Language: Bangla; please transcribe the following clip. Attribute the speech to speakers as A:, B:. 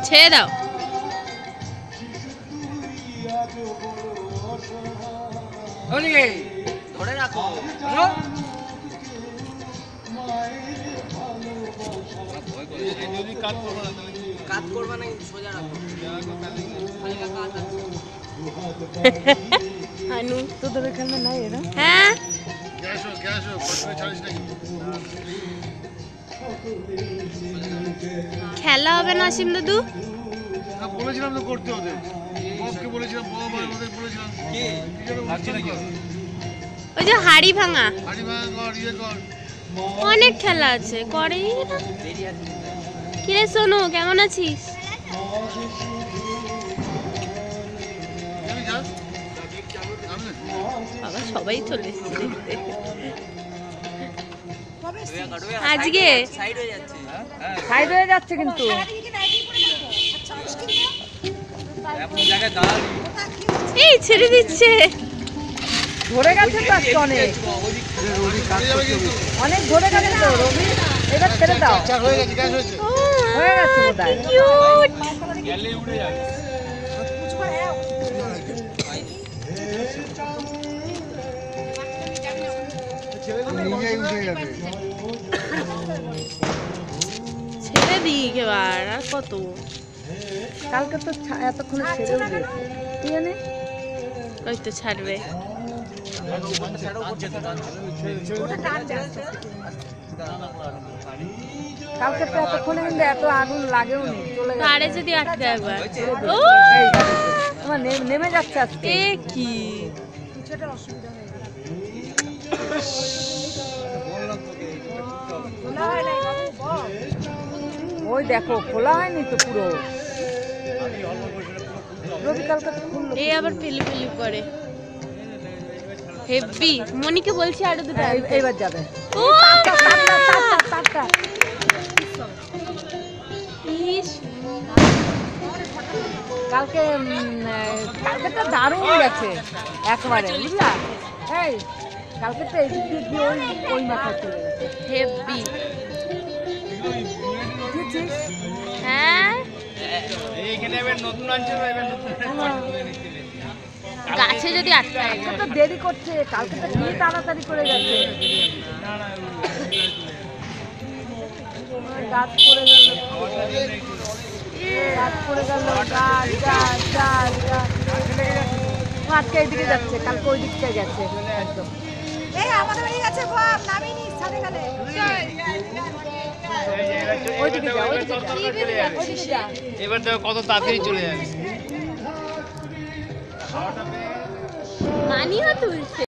A: ছেড়ে দাও।
B: ধরে রাখো। কাজ করবে না, সোজা রাখো।
A: আনু
C: তোদের এখানে নাই এরা?
A: হ্যাঁ খেলা হবে না অসীম দাদু?
D: বলেছিলাম তো করতে ওদের, ববকে বলেছিলাম, বব আর ওদের বলেছিলাম
B: কি লাগছে নাকি?
A: ওই যে হাড়ি ভাঙা
D: হাড়ি ভাঙা কর, ইয়ে কর।
A: অনেক খেলা আছে করেই না।
B: দেরি আছে।
A: কিরে সোনু কেমন আছিস?
D: যাবি যা।
A: বাবা সবাই চলে এসেছে দেখতে। আজকে
B: সাইড হয়ে যাচ্ছে।
C: সাইড হয়ে যাচ্ছে কিন্তু।
B: আপনি জায়গায় দাঁড়ালি।
A: এই ছেড়ে দিচ্ছে।
C: ধরে গেছে তো আজকে অনেক, অনেক ধরে গেছে তো রবি। এবার ছেড়ে দাও।
D: চার হয়ে গেছে, গ্যাস হয়েছে।
C: হয়ে গেছে বোধহয়।
A: কিউট।
B: গেলে উড়ে যাবে।
D: নিজেই উঠে যাবে।
A: ছেড়ে দিই এবার আর কত।
C: কালকে তো এতক্ষণে ছেড়েও দিয়েছে। কি জানি
A: ওই তো ছাড়বে।
C: কালকে তো এতক্ষণে কিন্তু এত আগুন লাগেও নি, চলে গেছে।
A: পারে যদি আটকে একবার। ও
C: এই আমার নেমে যাচ্ছে আজকে।
A: এ কি
C: ওই দেখো খোলা হয়নি তো পুরো। রবি কালকে তো খুললো।
A: এই আবার ফেলি ফেলি করে হেভি। মনিকে বলছি আরো দুটো
C: এইবার যাবে।
A: ও
C: তারটা
A: ইস
C: কালকে কালকে তো দারুণ গেছে একবারে, বুঝলা? এই কালকে তো এই দিক দিয়ে ওই ওই মাথায় চলে গেছে।
A: হেভি।
C: বুঝেছিস?
A: হ্যাঁ
B: এইখানে এবার নতুন আনছে, এবার নতুন
A: গাছে যদি আটকায়
C: কালকে তো দেরি করছে, কালকে তো কি তাড়াতাড়ি করে গেছে। গাছ পড়ে গেল, গাছ পড়ে গেল, গাছ গাছ গাছ গাছ। ও আজকে এইদিকে যাচ্ছে, কালকে ওই দিকটায় গেছে একদম।
E: এই আমাদের বাড়ি গেছে বাপ, নামিনি ছাদে গেলে।
C: ওইদিকে যা, ওইদিকে যা, ওইদিকে যা।
B: এবার তো কত তাড়াতাড়ি চলে যাবে।
A: মানিও তুলছে।